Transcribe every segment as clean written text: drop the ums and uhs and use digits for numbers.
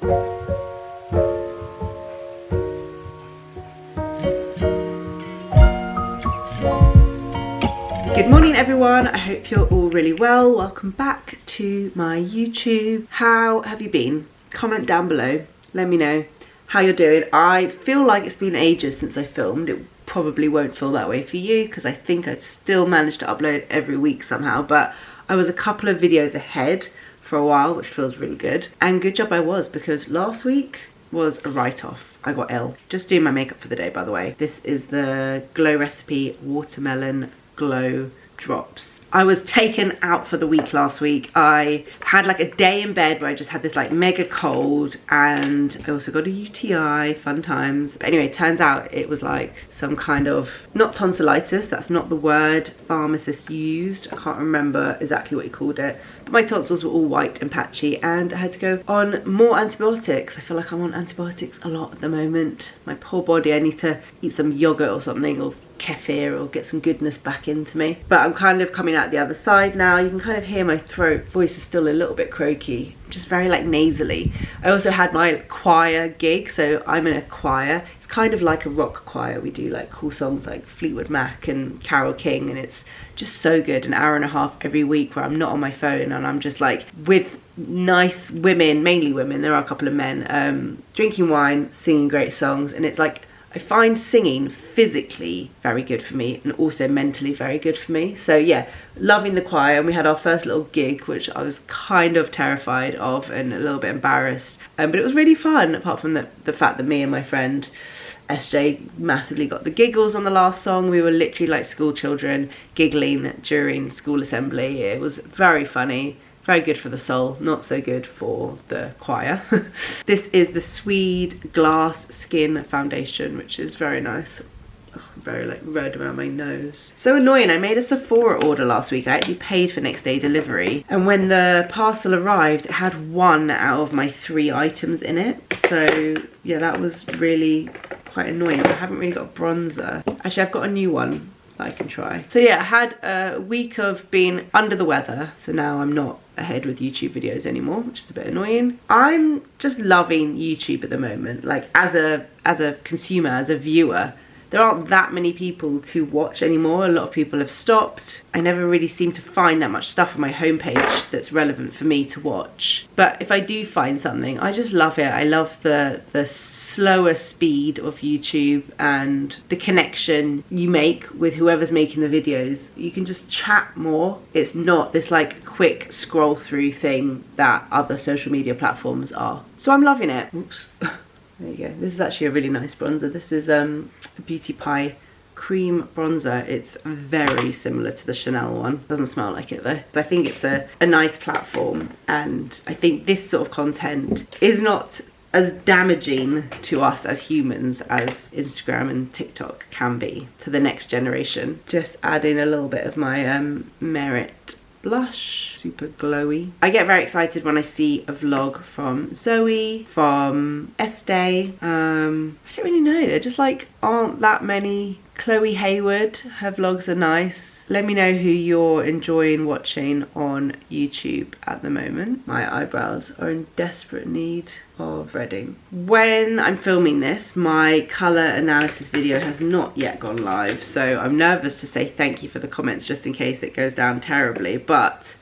Good morning everyone, I hope you're all really well. Welcome back to my YouTube. How have you been? Comment down below, let me know how you're doing. I feel like it's been ages since I filmed. It probably won't feel that way for you because I think I've still managed to upload every week somehow, but I was a couple of videos ahead for a while, which feels really good. And good job I was, because last week was a write-off. I got ill. Just doing my makeup for the day, by the way. This is the Glow Recipe Watermelon Glow Drops. I was taken out for the week last week. I had like a day in bed where I just had this like mega cold, and I also got a UTI, fun times. But anyway, turns out it was like some kind of, not tonsillitis, that's not the word pharmacist used. I can't remember exactly what he called it. But my tonsils were all white and patchy and I had to go on more antibiotics. I feel like I'm on antibiotics a lot at the moment. My poor body, I need to eat some yogurt or something, or kefir, or get some goodness back into me. But I'm kind of coming out the other side now. You can kind of hear my voice is still a little bit croaky, just very like nasally. I also had my choir gig, so I'm in a choir. It's kind of like a rock choir. We do like cool songs like Fleetwood Mac and Carole King, and it's just so good. An hour and a half every week where I'm not on my phone and I'm just like with nice women, mainly women, there are a couple of men, drinking wine, singing great songs, and it's like, I find singing physically very good for me and also mentally very good for me. So yeah, loving the choir. And we had our first little gig, which I was kind of terrified of and a little bit embarrassed. But it was really fun, apart from the fact that me and my friend SJ massively got the giggles on the last song. We were literally like school children giggling during school assembly. It was very funny. Very good for the soul, not so good for the choir. This is the Swede Glass Skin Foundation, which is very nice. Oh, very like red around my nose. So annoying, I made a Sephora order last week. I actually paid for next day delivery. And when the parcel arrived, it had 1 out of my 3 items in it. So yeah, that was really quite annoying. So I haven't really got a bronzer. Actually, I've got a new one that I can try. So yeah, I had a week of being under the weather. So now I'm not ahead with YouTube videos anymore, which is a bit annoying. I'm just loving YouTube at the moment. Like as a consumer, as a viewer, there aren't that many people to watch anymore. A lot of people have stopped. I never really seem to find that much stuff on my homepage that's relevant for me to watch. But if I do find something, I just love it. I love the slower speed of YouTube and the connection you make with whoever's making the videos. You can just chat more. It's not this like quick scroll through thing that other social media platforms are. So I'm loving it. Oops. There you go. This is actually a really nice bronzer. This is a Beauty Pie cream bronzer. It's very similar to the Chanel one. Doesn't smell like it though. I think it's a nice platform, and I think this sort of content is not as damaging to us as humans as Instagram and TikTok can be to the next generation. Just adding a little bit of my Merit blush, super glowy. I get very excited when I see a vlog from Zoe, from Estee. I don't really know, there just like aren't that many. Chloe Hayward, her vlogs are nice. Let me know who you're enjoying watching on YouTube at the moment. My eyebrows are in desperate need of threading. When I'm filming this, my colour analysis video has not yet gone live, so I'm nervous to say thank you for the comments just in case it goes down terribly, but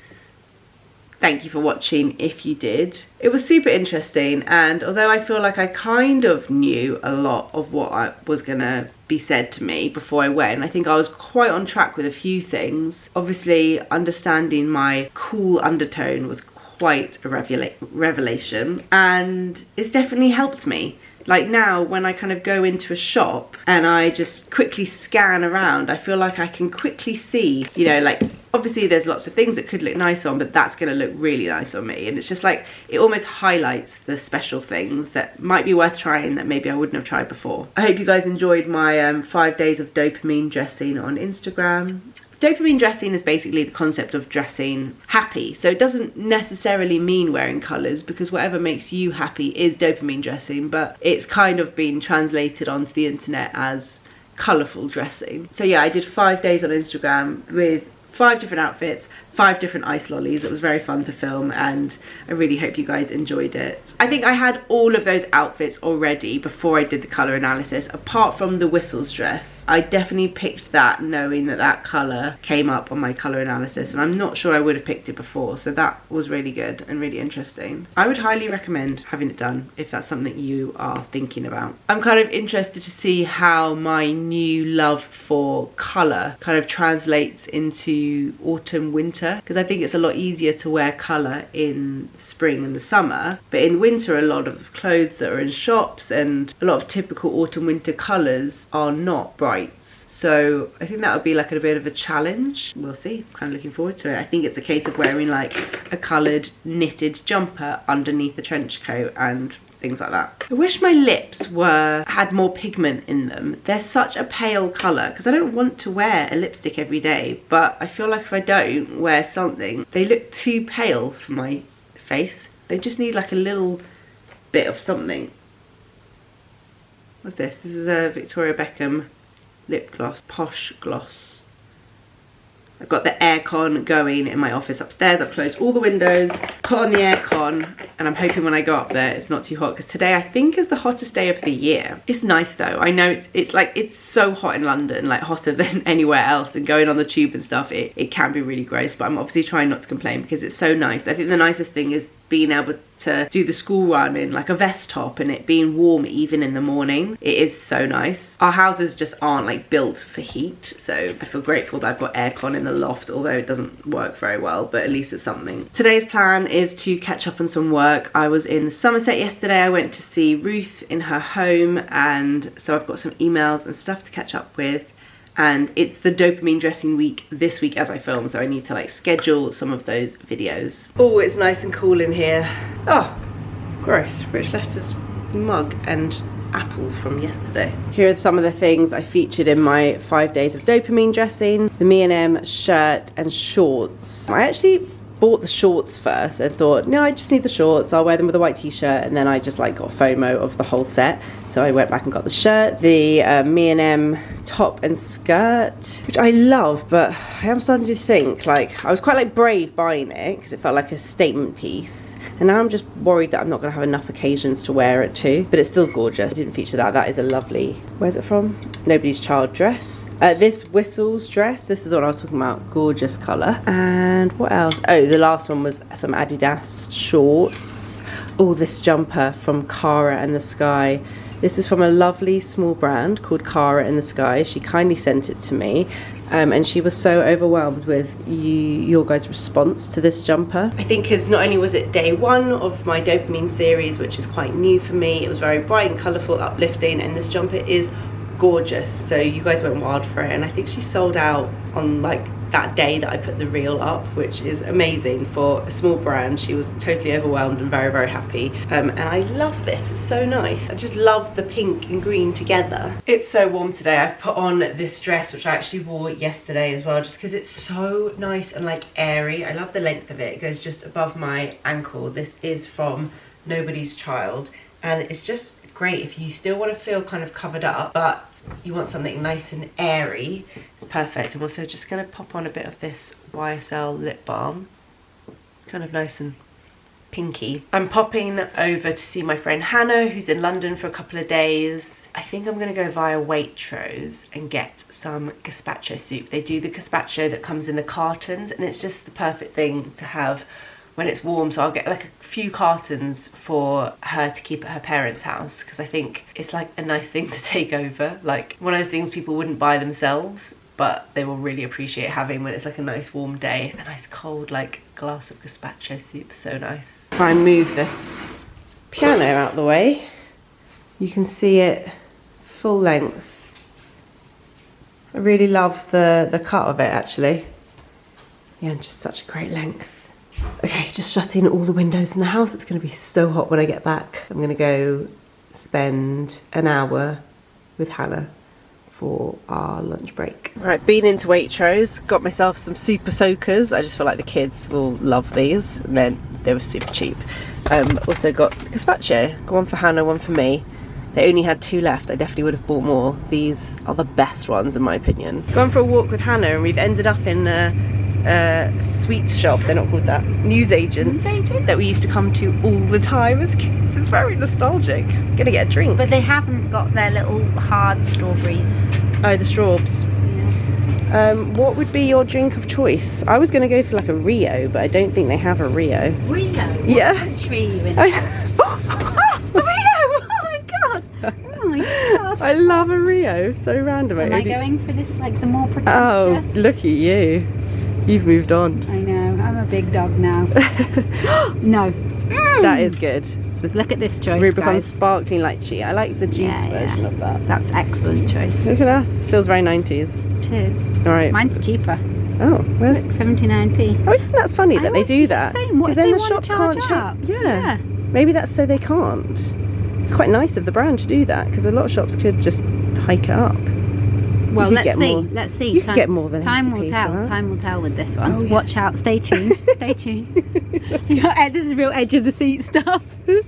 thank you for watching if you did. It was super interesting, and although I feel like I kind of knew a lot of what was gonna be said to me before I went, I think I was quite on track with a few things. Obviously, understanding my cool undertone was quite a revelation, and it's definitely helped me. Like now, when I kind of go into a shop and I just quickly scan around, I feel like I can quickly see, you know, like obviously there's lots of things that could look nice on, but that's going to look really nice on me. And it's just like, it almost highlights the special things that might be worth trying that maybe I wouldn't have tried before. I hope you guys enjoyed my 5 days of dopamine dressing on Instagram. Dopamine dressing is basically the concept of dressing happy. So it doesn't necessarily mean wearing colours, because whatever makes you happy is dopamine dressing, but it's kind of been translated onto the internet as colourful dressing. So yeah, I did 5 days on Instagram with 5 different outfits, 5 different ice lollies. It was very fun to film and I really hope you guys enjoyed it. I think I had all of those outfits already before I did the colour analysis, apart from the whistles dress. I definitely picked that knowing that that colour came up on my colour analysis, and I'm not sure I would have picked it before, so that was really good and really interesting. I would highly recommend having it done if that's something you are thinking about. I'm kind of interested to see how my new love for colour kind of translates into autumn, winter, because I think it's a lot easier to wear colour in spring and the summer, but in winter a lot of clothes that are in shops and a lot of typical autumn winter colours are not brights. So I think that would be like a bit of a challenge. We'll see. I'm kind of looking forward to it. I think it's a case of wearing like a coloured knitted jumper underneath the trench coat and things like that. I wish my lips had more pigment in them. They're such a pale colour because I don't want to wear a lipstick every day, but I feel like if I don't wear something, they look too pale for my face. They just need like a little bit of something. What's this? This is a Victoria Beckham lip gloss, Posh Gloss. I've got the aircon going in my office upstairs. I've closed all the windows, put on the aircon, and I'm hoping when I go up there it's not too hot, because today I think is the hottest day of the year. It's nice though. I know it's so hot in London, like hotter than anywhere else, and going on the tube and stuff, it can be really gross, but I'm obviously trying not to complain because it's so nice. I think the nicest thing is being able to do the school run in like a vest top and it being warm even in the morning. It is so nice. Our houses just aren't like built for heat, so I feel grateful that I've got aircon in the loft, although it doesn't work very well, but at least it's something. Today's plan is to catch up on some work. I was in Somerset yesterday. I went to see Ruth in her home, and so I've got some emails and stuff to catch up with. And it's the dopamine dressing week this week as I film, so I need to like schedule some of those videos. Oh, it's nice and cool in here. Oh, gross. Rich left his mug and apple from yesterday. Here are some of the things I featured in my 5 days of dopamine dressing. The Me&M shirt and shorts. I actually bought the shorts first and thought, no, I just need the shorts, I'll wear them with a white t-shirt, and then I just like got FOMO of the whole set, so I went back and got the shirt, the Me&M top and skirt, which I love, but I am starting to think, like, I was quite like brave buying it because it felt like a statement piece, and now I'm just worried that I'm not going to have enough occasions to wear it to, but it's still gorgeous. I didn't feature that. That is a lovely, where's it from? Nobody's Child dress. This Whistles dress, this is what I was talking about, gorgeous colour. And what else? Oh, the last one was some Adidas shorts. Oh, this jumper from Cara and the Sky. This is from a lovely small brand called Cara in the Sky. She kindly sent it to me, and she was so overwhelmed with your guys' response to this jumper. I think because not only was it day 1 of my dopamine series, which is quite new for me, it was very bright and colourful, uplifting, and this jumper is gorgeous, so you guys went wild for it, and I think she sold out on like that day that I put the reel up, which is amazing for a small brand. She was totally overwhelmed and very, very happy, and I love this. It's so nice. I just love the pink and green together. It's so warm today. I've put on this dress, which I actually wore yesterday as well, just because it's so nice and like airy. I love the length of it. It goes just above my ankle. This is from Nobody's Child, and it's just great if you still want to feel kind of covered up, but you want something nice and airy. It's perfect. I'm also just going to pop on a bit of this YSL lip balm, kind of nice and pinky. I'm popping over to see my friend Hannah, who's in London for a couple of days. I think I'm going to go via Waitrose and get some gazpacho soup. They do the gazpacho that comes in the cartons, and it's just the perfect thing to have when it's warm, so I'll get like a few cartons for her to keep at her parents' house, because I think it's like a nice thing to take over, like one of the things people wouldn't buy themselves, but they will really appreciate having when it's like a nice warm day. A nice cold like glass of gazpacho soup, so nice. If I move this piano out the way, you can see it full length. I really love the cut of it actually. Yeah, just such a great length. Okay, just shutting all the windows in the house. It's going to be so hot when I get back. I'm going to go spend an hour with Hannah for our lunch break. Right, been into Waitrose, got myself some super soakers. I just feel like the kids will love these, and then they were super cheap. Also got the gazpacho, one for Hannah, one for me. They only had 2 left. I definitely would have bought more. These are the best ones in my opinion. Gone for a walk with Hannah, and we've ended up in sweets shop, they're not called that, newsagents that we used to come to all the time as kids. It's very nostalgic. I'm gonna get a drink. But they haven't got their little hard strawberries. Oh, the straws. Yeah. What would be your drink of choice? I was gonna go for like a Rio, but I don't think they have a Rio. Rio? Yeah. What country are you in? Oh my god. I love a Rio, so random. Am I going for this, like the more pretentious? Oh, look at you. You've moved on. I know, I'm a big dog now. No. That is good. Look at this choice, Rubicon guys. Sparkling Lychee. I like the juice version of that. That's excellent choice. Look at us. Feels very 90s. It is. Alright. Mine's cheaper. Oh, where's... Look, 79p. I always think that's funny that they do that. Because then the shops can't charge. Yeah. Maybe that's so they can't. It's quite nice of the brand to do that, because a lot of shops could just hike it up. Well, let's see. Let's see. You could get more than time 80p will tell. for that. Time will tell with this one. Oh, yeah. Watch out. Stay tuned. Stay tuned. This is real edge of the seat stuff. It's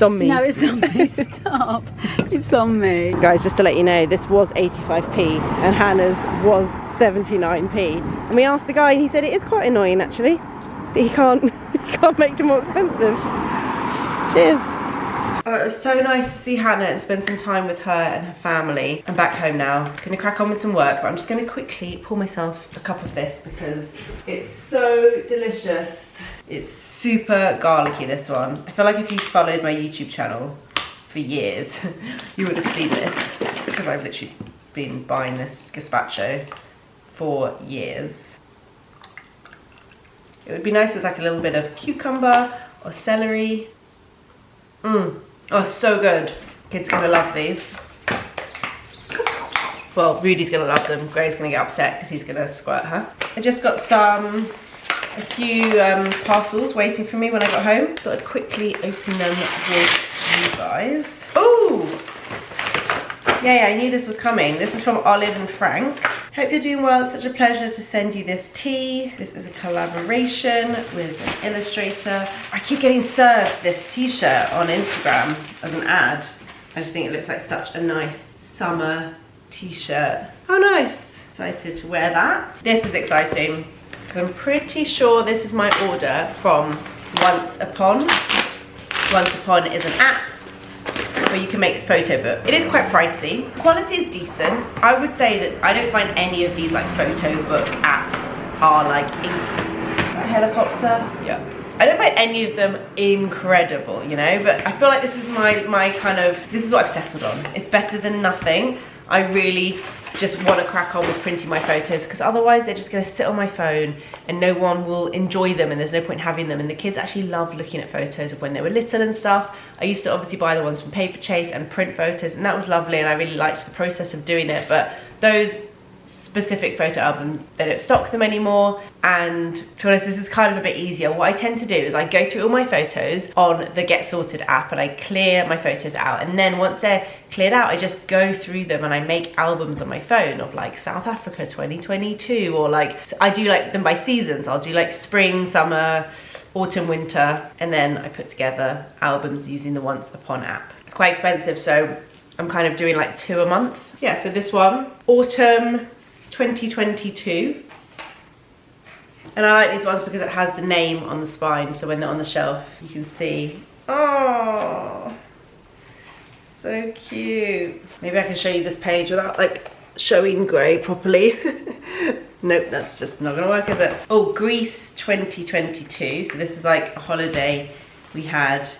on me. No, it's on me. Stop. It's on me. Guys, just to let you know, this was 85p and Hannah's was 79p. And we asked the guy and he said it is quite annoying actually that he can't make them more expensive. Cheers. Oh, it was so nice to see Hannah and spend some time with her and her family. I'm back home now. Gonna crack on with some work, but I'm just gonna quickly pour myself a cup of this because it's so delicious. It's super garlicky, this one. I feel like if you followed my YouTube channel for years, you would have seen this because I've literally been buying this gazpacho for years. It would be nice with like a little bit of cucumber or celery. Oh, so good. Kids gonna love these. Well, Rudy's gonna love them. Gray's gonna get upset because he's gonna squirt her. I just got a few parcels waiting for me when I got home. Thought I'd quickly open them with you guys. Oh! Yeah, I knew this was coming. This is from Olive and Frank. Hope you're doing well. It's such a pleasure to send you this tea. This is a collaboration with an illustrator. I keep getting served this t-shirt on Instagram as an ad. I just think it looks like such a nice summer t-shirt. How nice. Excited to wear that. This is exciting because I'm pretty sure this is my order from Once Upon. Once Upon is an app where you can make a photo book. It is quite pricey. Quality is decent. I would say that I don't find any of these like photo book apps are like a helicopter. Yeah. I don't find any of them incredible, you know, but I feel like this is my kind of, this is what I've settled on. It's better than nothing. I really just want to crack on with printing my photos because otherwise they're just going to sit on my phone and no one will enjoy them and there's no point having them, and the kids actually love looking at photos of when they were little and stuff. I used to obviously buy the ones from Paper Chase and print photos, and that was lovely and I really liked the process of doing it, but those specific photo albums, they don't stock them anymore, and to be honest, this is kind of a bit easier. What I tend to do is I go through all my photos on the Get Sorted app and I clear my photos out, and then once they're cleared out I just go through them and I make albums on my phone of like South Africa 2022, or like I do like them by seasons. I'll do like spring, summer, autumn, winter, and then I put together albums using the Once Upon app. It's quite expensive, so I'm kind of doing like 2 a month. Yeah, so this one, autumn 2022. And I like these ones because it has the name on the spine, so when they're on the shelf you can see. Oh, so cute. Maybe I can show you this page without like showing Gray properly. Nope, that's just not gonna work, is it? Oh, Greece 2022. So this is like a holiday we had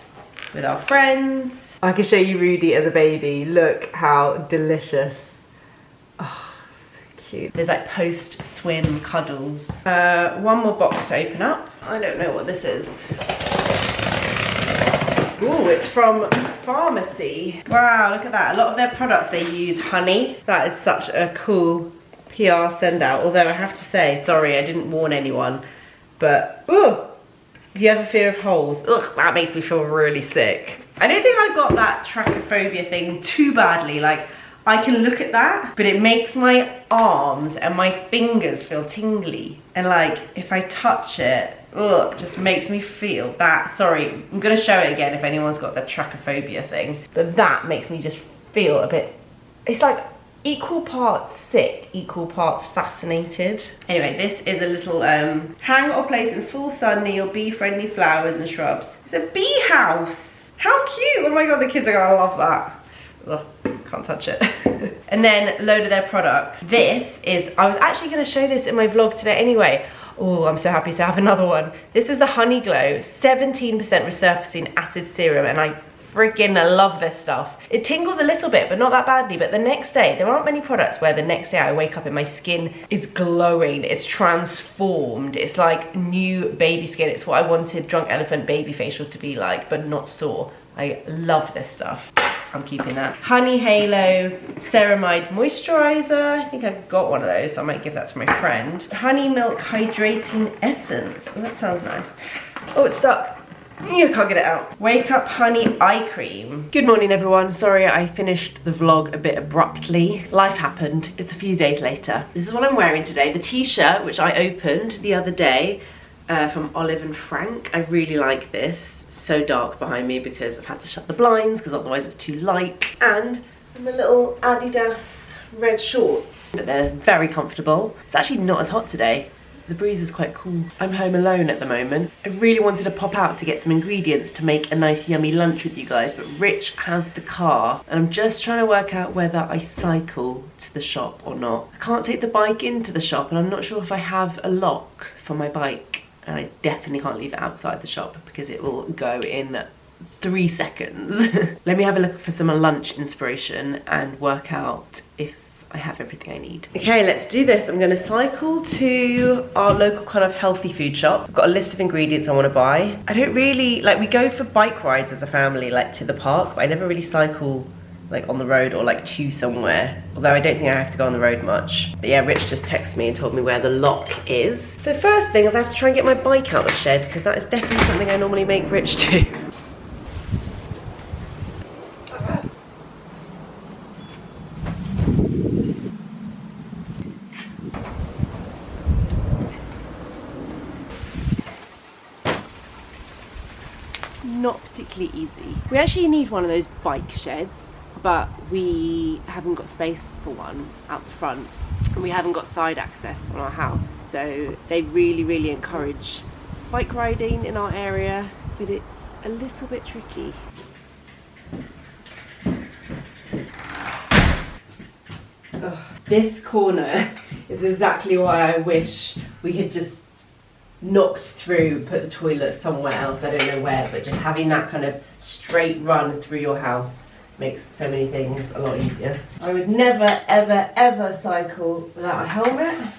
with our friends. I can show you Rudy as a baby. Look how delicious. Oh, cute. There's like post-swim cuddles. One more box to open up. I don't know what this is. Ooh, it's from Pharmacy. Wow, look at that. A lot of their products, they use honey. That is such a cool PR send out. Although I have to say, sorry, I didn't warn anyone, but ooh, if you have a fear of holes, ugh, that makes me feel really sick. I don't think I got that trachophobia thing too badly. Like, I can look at that, but it makes my arms and my fingers feel tingly. And like, if I touch it, ugh, it just makes me feel that. Sorry, I'm gonna show it again if anyone's got the trachophobia thing. But that makes me just feel a bit, it's like equal parts sick, equal parts fascinated. Anyway, this is a little hang or place in full sun near your bee-friendly flowers and shrubs. It's a bee house. How cute! Oh my god, the kids are gonna love that. Ugh, can't touch it. And then a load of their products. This is, I was actually gonna show this in my vlog today anyway. Oh, I'm so happy to have another one. This is the Honey Glow 17% resurfacing acid serum, and I freaking love this stuff. It tingles a little bit, but not that badly. But the next day, there aren't many products where the next day I wake up and my skin is glowing, it's transformed, it's like new baby skin. It's what I wanted Drunk Elephant baby facial to be like, but not sore. I love this stuff. I'm keeping that. Honey Halo Ceramide Moisturizer. I think I've got one of those, so I might give that to my friend. Honey Milk Hydrating Essence. Oh, that sounds nice. Oh, it's stuck. I can't get it out. Wake Up Honey Eye Cream. Good morning, everyone. Sorry I finished the vlog a bit abruptly. Life happened. It's a few days later. This is what I'm wearing today. The t-shirt, which I opened the other day from Olive and Frank. I really like this. It's so dark behind me because I've had to shut the blinds because otherwise it's too light. And my little Adidas red shorts. But they're very comfortable. It's actually not as hot today. The breeze is quite cool. I'm home alone at the moment. I really wanted to pop out to get some ingredients to make a nice yummy lunch with you guys, but Rich has the car and I'm just trying to work out whether I cycle to the shop or not. I can't take the bike into the shop and I'm not sure if I have a lock for my bike, and I definitely can't leave it outside the shop because it will go in 3 seconds. Let me have a look for some lunch inspiration and work out if I have everything I need. Okay, let's do this. I'm gonna cycle to our local kind of healthy food shop. I've got a list of ingredients I wanna buy. I don't really, like, we go for bike rides as a family, like to the park, but I never really cycle like on the road or like to somewhere. Although I don't think I have to go on the road much. But yeah, Rich just texted me and told me where the lock is. So first thing is I have to try and get my bike out of the shed because that is definitely something I normally make Rich do. Not particularly easy. We actually need one of those bike sheds, but we haven't got space for one out the front, and we haven't got side access on our house, so they really encourage bike riding in our area, but it's a little bit tricky. Ugh. This corner is exactly why I wish we had just knocked through, put the toilet somewhere else, I don't know where, but just having that kind of straight run through your house makes so many things a lot easier. I would never ever cycle without a helmet.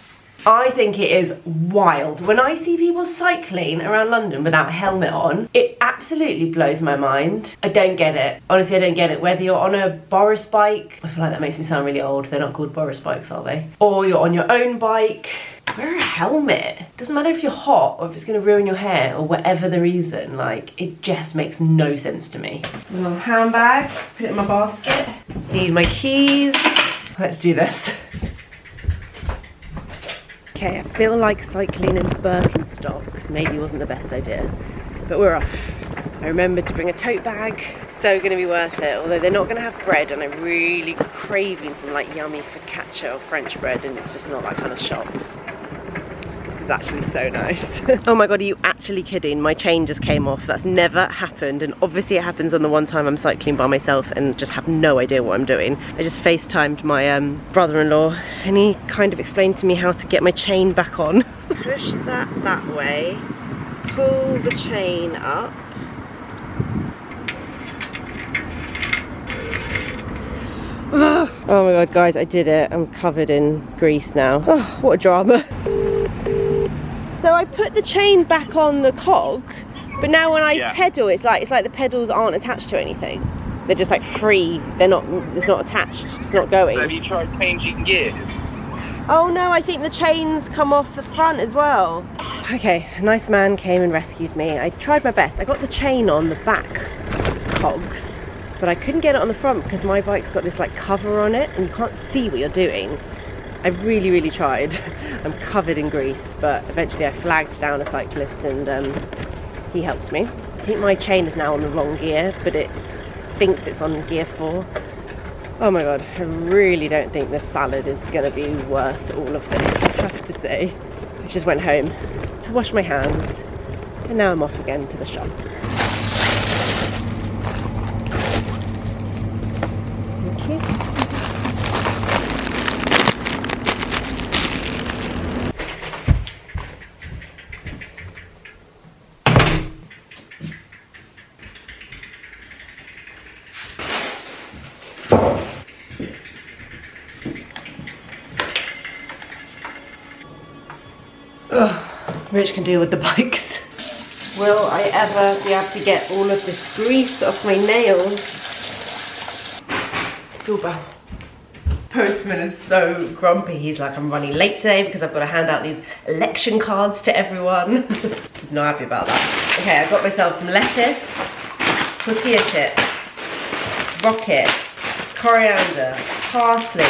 I think it is wild. When I see people cycling around London without a helmet on, it absolutely blows my mind. I don't get it. Honestly, I don't get it. Whether you're on a Boris bike, I feel like that makes me sound really old. They're not called Boris bikes, are they? Or you're on your own bike, wear a helmet. Doesn't matter if you're hot or if it's gonna ruin your hair or whatever the reason, like, it just makes no sense to me. A little handbag, put it in my basket. Need my keys. Let's do this. Okay, I feel like cycling in Birkenstocks maybe wasn't the best idea, but we're off. I remembered to bring a tote bag. So gonna be worth it, although they're not gonna have bread and I'm really craving some like yummy focaccia or French bread, and it's just not that kind of shop. This is actually so nice. Oh my god, are you actually kidding? My chain just came off. That's never happened, and obviously it happens on the one time I'm cycling by myself and just have no idea what I'm doing. I just FaceTimed my brother-in-law and he kind of explained to me how to get my chain back on. Push that way, pull the chain up. Oh my god, guys, I did it. I'm covered in grease now. Oh, what a drama. So I put the chain back on the cog, but now when I pedal, it's like the pedals aren't attached to anything. They're just like free. They're not. It's not attached. It's not going. Have you tried changing gears? Oh no, I think the chains come off the front as well. Okay, a nice man came and rescued me. I tried my best. I got the chain on the back cogs, but I couldn't get it on the front because my bike's got this like cover on it and you can't see what you're doing. I really tried. I'm covered in grease, but eventually I flagged down a cyclist and he helped me. I think my chain is now on the wrong gear, but it thinks it's on gear 4. Oh my god, I really don't think this salad is going to be worth all of this, I have to say. I just went home to wash my hands and now I'm off again to the shop. Thank you. Ugh, Rich can deal with the bikes. Will I ever be able to get all of this grease off my nails? Doorbell. Postman is so grumpy. He's like, I'm running late today because I've got to hand out these election cards to everyone. He's not happy about that. Okay, I got myself some lettuce, tortilla chips, rocket, coriander, parsley,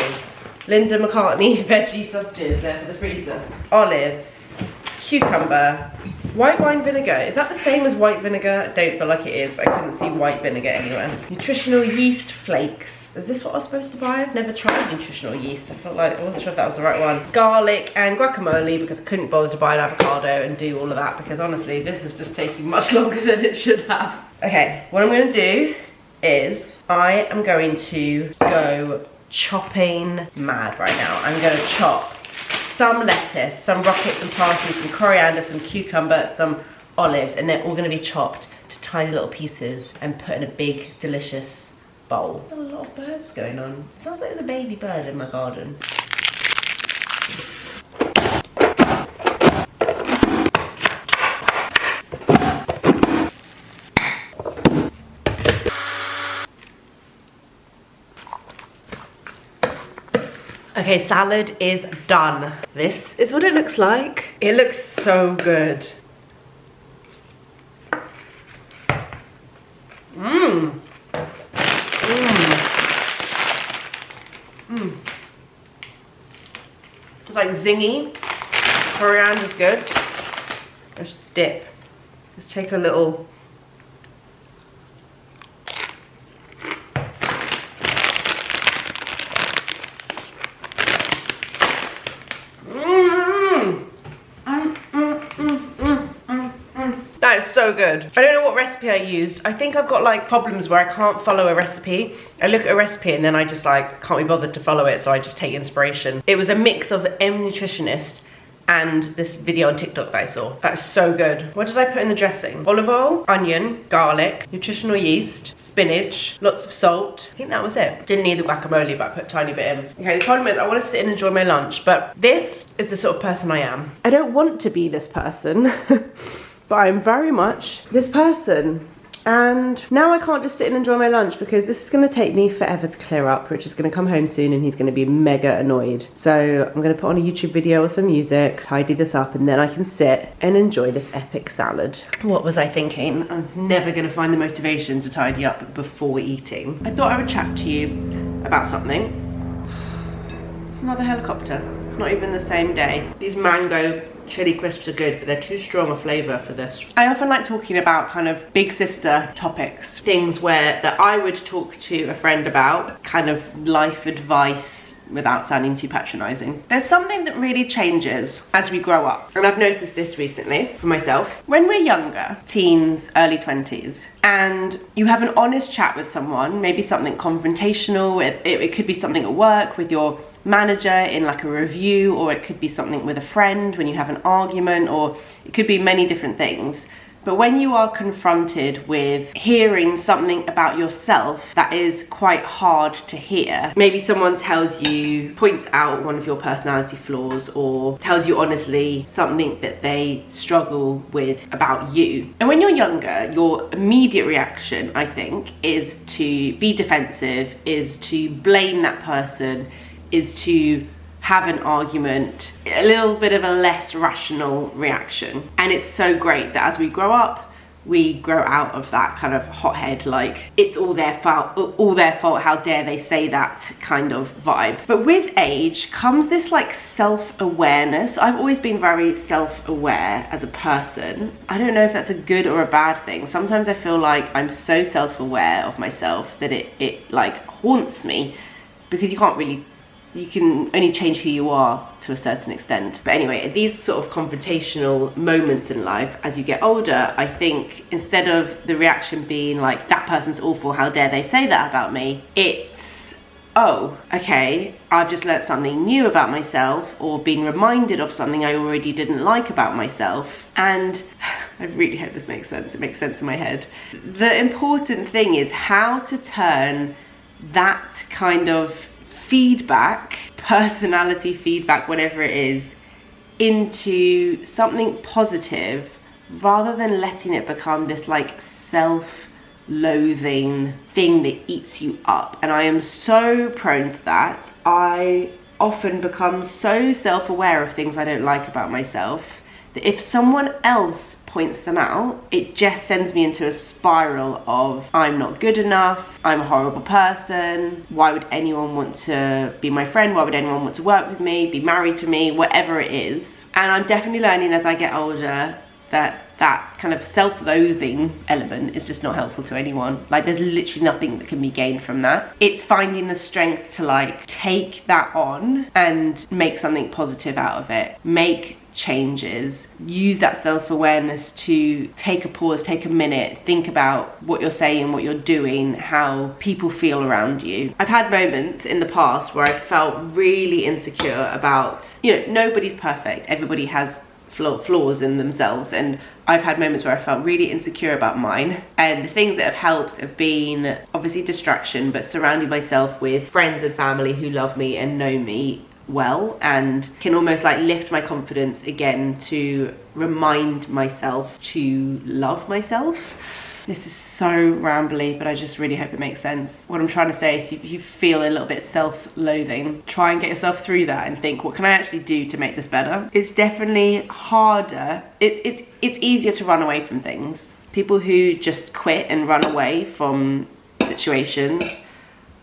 Linda McCartney veggie sausages there for the freezer, olives, cucumber, white wine vinegar. Is that the same as white vinegar? I don't feel like it is, but I couldn't see white vinegar anywhere. Nutritional yeast flakes. Is this what I was supposed to buy? I've never tried nutritional yeast. I felt like I wasn't sure if that was the right one. Garlic and guacamole because I couldn't bother to buy an avocado and do all of that because honestly, this is just taking much longer than it should have. Okay, what I'm going to do is I am going to go chopping mad right now. I'm going to chop some lettuce, some rockets, some parsley, some coriander, some cucumber, some olives, and they're all going to be chopped to tiny little pieces and put in a big, delicious bowl. There's a lot of birds going on. It sounds like there's a baby bird in my garden. Okay, salad is done. This is what it looks like. It looks so good. Mmm. Mmm. Mmm. It's like zingy. Coriander's good. Let's dip. Let's take a little. That is so good. I don't know what recipe I used. I think I've got like problems where I can't follow a recipe. I look at a recipe and then I just like can't be bothered to follow it, so I just take inspiration. It was a mix of M Nutritionist and this video on TikTok that I saw. That's so good. What did I put in the dressing? Olive oil, onion, garlic, nutritional yeast, spinach, lots of salt. I think that was it. Didn't need the guacamole, but I put a tiny bit in. Okay, the problem is I want to sit and enjoy my lunch, but this is the sort of person I am. I don't want to be this person, but I'm very much this person. And now I can't just sit and enjoy my lunch because this is going to take me forever to clear up. Rich is going to come home soon and he's going to be mega annoyed. So I'm going to put on a YouTube video or some music, tidy this up, and then I can sit and enjoy this epic salad. What was I thinking? I was never going to find the motivation to tidy up before eating. I thought I would chat to you about something. It's another helicopter. It's not even the same day. These mango chili crisps are good, but they're too strong a flavour for this. I often like talking about kind of big sister topics, things that I would talk to a friend about, kind of life advice without sounding too patronising. There's something that really changes as we grow up, and I've noticed this recently for myself. When we're younger, teens, early 20s, and you have an honest chat with someone, maybe something confrontational, it could be something at work with your manager in like a review, or it could be something with a friend when you have an argument, or it could be many different things. But when you are confronted with hearing something about yourself that is quite hard to hear, maybe someone tells you, points out one of your personality flaws, or tells you honestly something that they struggle with about you. And when you're younger, your immediate reaction, I think, is to be defensive, is to blame that person, is to have an argument, a little bit of a less rational reaction. And it's so great that as we grow up, we grow out of that kind of hothead, like it's all their fault, how dare they say that kind of vibe. But with age comes this like self-awareness. I've always been very self-aware as a person. I don't know if that's a good or a bad thing. Sometimes I feel like I'm so self-aware of myself that it like haunts me. because you can only change who you are to a certain extent. But anyway, these sort of confrontational moments in life as you get older, I think instead of the reaction being like, that person's awful, how dare they say that about me, it's, oh, okay, I've just learnt something new about myself, or been reminded of something I already didn't like about myself. And I really hope this makes sense. It makes sense in my head. The important thing is how to turn that kind of feedback, personality feedback, whatever it is, into something positive, rather than letting it become this like self-loathing thing that eats you up. And I am so prone to that. I often become so self-aware of things I don't like about myself that if someone else points them out, it just sends me into a spiral of, I'm not good enough, I'm a horrible person, why would anyone want to be my friend, why would anyone want to work with me, be married to me, whatever it is. And I'm definitely learning as I get older that that kind of self-loathing element is just not helpful to anyone. Like, there's literally nothing that can be gained from that. It's finding the strength to like take that on and make something positive out of it, make changes, use that self-awareness to take a pause, take a minute, think about what you're saying, what you're doing, how people feel around you. I've had moments in the past where I felt really insecure about, you know, nobody's perfect, everybody has flaws in themselves, and I've had moments where I felt really insecure about mine, and the things that have helped have been obviously distraction, but surrounding myself with friends and family who love me and know me well and can almost like lift my confidence again, to remind myself to love myself. This is so rambly, but I just really hope it makes sense. What I'm trying to say is if you feel a little bit self-loathing, try and get yourself through that and think, what can I actually do to make this better? It's definitely harder. It's easier to run away from things. People who just quit and run away from situations,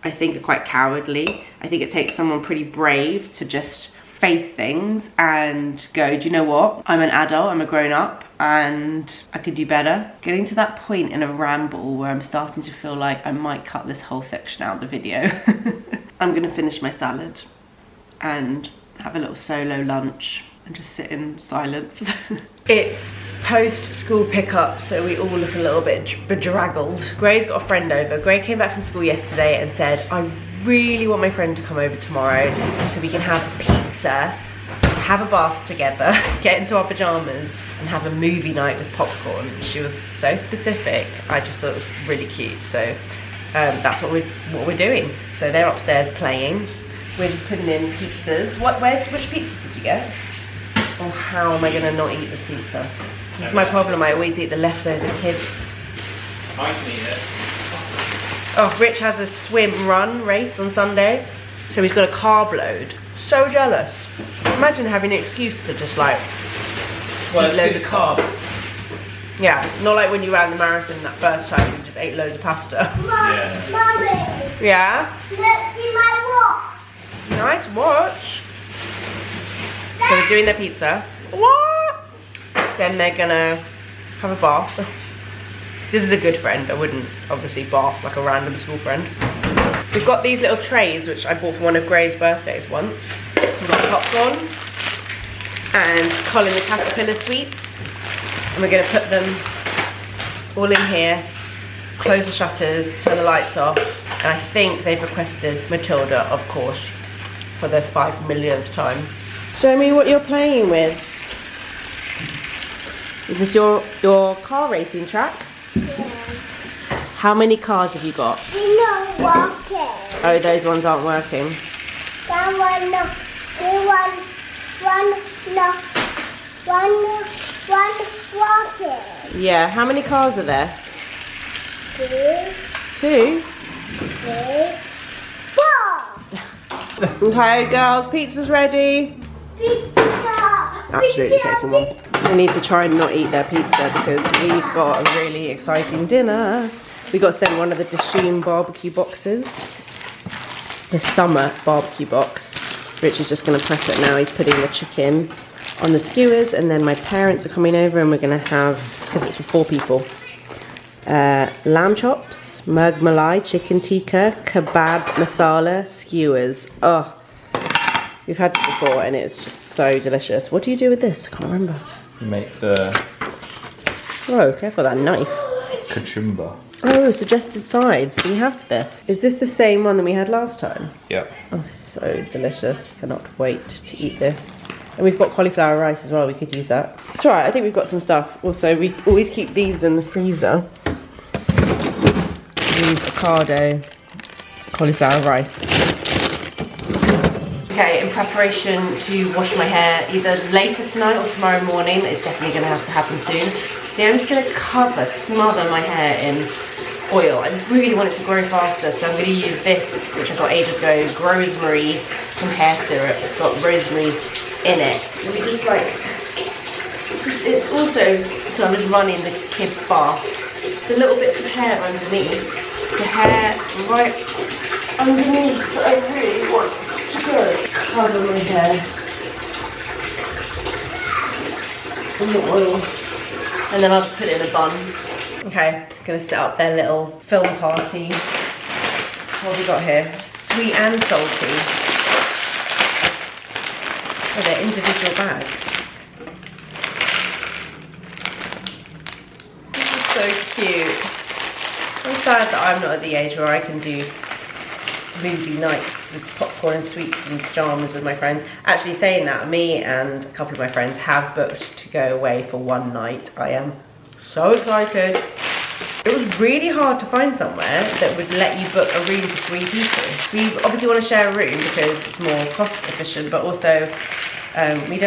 I think, are quite cowardly. I think it takes someone pretty brave to just face things and go, do you know what? I'm an adult, I'm a grown up, and I could do better. Getting to that point in a ramble where I'm starting to feel like I might cut this whole section out of the video. I'm gonna finish my salad and have a little solo lunch and just sit in silence. It's post-school pickup, so we all look a little bit bedraggled. Gray's got a friend over. Gray came back from school yesterday and said, I really want my friend to come over tomorrow so we can have pizza, have a bath together, get into our pajamas and have a movie night with popcorn. She was so specific. I just thought it was really cute. So that's what we're doing. So they're upstairs playing. We're just putting in pizzas. Which pizzas did you get? Oh, how am I gonna not eat this pizza? This is my problem. I always eat the leftover kids. I can eat it. Oh, Rich has a swim run race on Sunday, so he's got a carb load. So jealous. Imagine having an excuse to just like eat loads of carbs. Yeah, not like when you ran the marathon that first time, you just ate loads of pasta. Yeah. Mommy, Yeah? look at my watch. Nice watch. So they're doing their pizza. What? Then they're gonna have a bath. This is a good friend. I wouldn't obviously bath like a random school friend. We've got these little trays which I bought for one of Gray's birthdays once. We've got popcorn and Colin the Caterpillar sweets. And we're gonna put them all in here, close the shutters, turn the lights off. And I think they've requested Matilda, of course, for the 5 millionth time. Show me what you're playing with. Is this your car racing track? Yeah. How many cars have you got? We're not walking. Oh, those ones aren't working. That one, no. One walking. Yeah, how many cars are there? 2, 2? 3, 4. Okay, girls, pizza's ready. Pizza. Absolutely taking one. I need to try and not eat their pizza because we've got a really exciting dinner. We got sent one of the Dishoom barbecue boxes. The summer barbecue box. Rich is just going to prep it now. He's putting the chicken on the skewers, and then my parents are coming over and we're going to have, because it's for 4 people, lamb chops, Mug malai, chicken tikka, kebab masala, skewers. Oh, we've had this before and it's just so delicious. What do you do with this? I can't remember. You make the Whoa, careful that knife. kachumba. Oh, suggested sides. So we have this. Is this the same one that we had last time? Yep. Oh, so delicious. Cannot wait to eat this. And we've got cauliflower rice as well. We could use that. It's all right. I think we've got some stuff. Also, we always keep these in the freezer. These avocado, cauliflower rice. Okay, in preparation to wash my hair either later tonight or tomorrow morning. It's definitely going to have to happen soon. Yeah, I'm just going to smother my hair in oil. I really want it to grow faster, so I'm going to use this, which I got ages ago, rosemary, some hair syrup. It's got rosemary in it. And we just like, it's also, so I'm just running the kids' bath. The little bits of hair underneath, the hair right underneath, I really want to go. Cover my hair in the oil. And then I'll just put it in a bun. Okay, I'm gonna set up their little film party. What have we got here? Sweet and salty. Oh, they're individual bags. This is so cute. I'm sad that I'm not at the age where I can do movie nights with popcorn and sweets and pajamas with my friends. Actually, saying that, me and a couple of my friends have booked to go away for one night. I am so excited. It was really hard to find somewhere that would let you book a room for 3 people. We obviously want to share a room because it's more cost efficient, but also we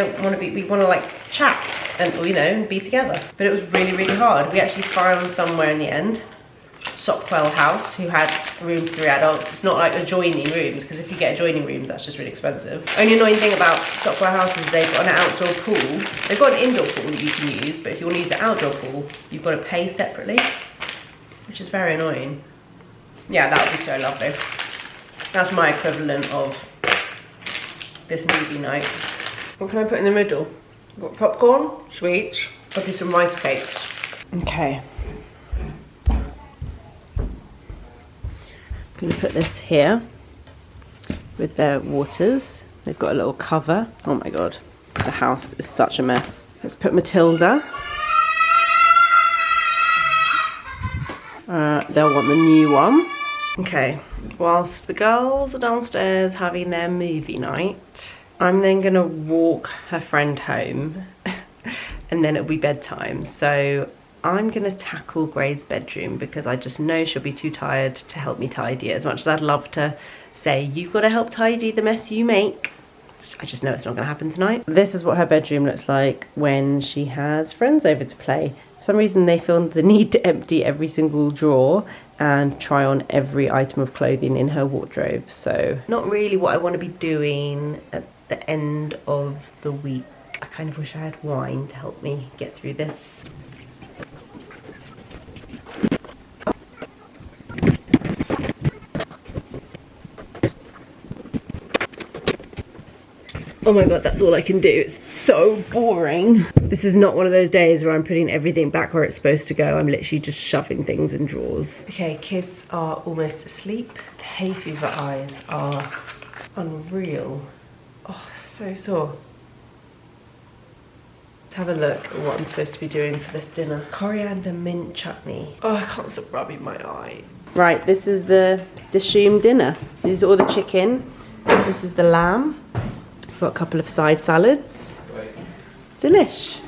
want to like chat and, you know, be together. But it was really, really hard. We actually found somewhere in the end, Sopwell House, who had a room for 3 adults. It's not like adjoining rooms, because if you get adjoining rooms, that's just really expensive. Only annoying thing about Sopwell House is they've got an outdoor pool. They've got an indoor pool that you can use, but if you want to use the outdoor pool, you've got to pay separately, which is very annoying. Yeah, that would be so lovely. That's my equivalent of this movie night. What can I put in the middle? I've got popcorn, sweets, I'll do some rice cakes. Okay. I'm going to put this here with their waters. They've got a little cover. Oh my god, the house is such a mess. Let's put Matilda. They'll want the new one. Okay, whilst the girls are downstairs having their movie night, I'm then going to walk her friend home and then it'll be bedtime. So I'm going to tackle Gray's bedroom because I just know she'll be too tired to help me tidy it. As much as I'd love to say, you've got to help tidy the mess you make, I just know it's not going to happen tonight. This is what her bedroom looks like when she has friends over to play. For some reason they feel the need to empty every single drawer and try on every item of clothing in her wardrobe. So not really what I want to be doing at the end of the week. I kind of wish I had wine to help me get through this. Oh my god, that's all I can do. It's so boring. This is not one of those days where I'm putting everything back where it's supposed to go. I'm literally just shoving things in drawers. Okay, kids are almost asleep. The hay fever eyes are unreal. Oh, so sore. Let's have a look at what I'm supposed to be doing for this dinner. Coriander mint chutney. Oh, I can't stop rubbing my eye. Right, this is the Dishoom dinner. This is all the chicken. This is the lamb. Got a couple of side salads. Delish.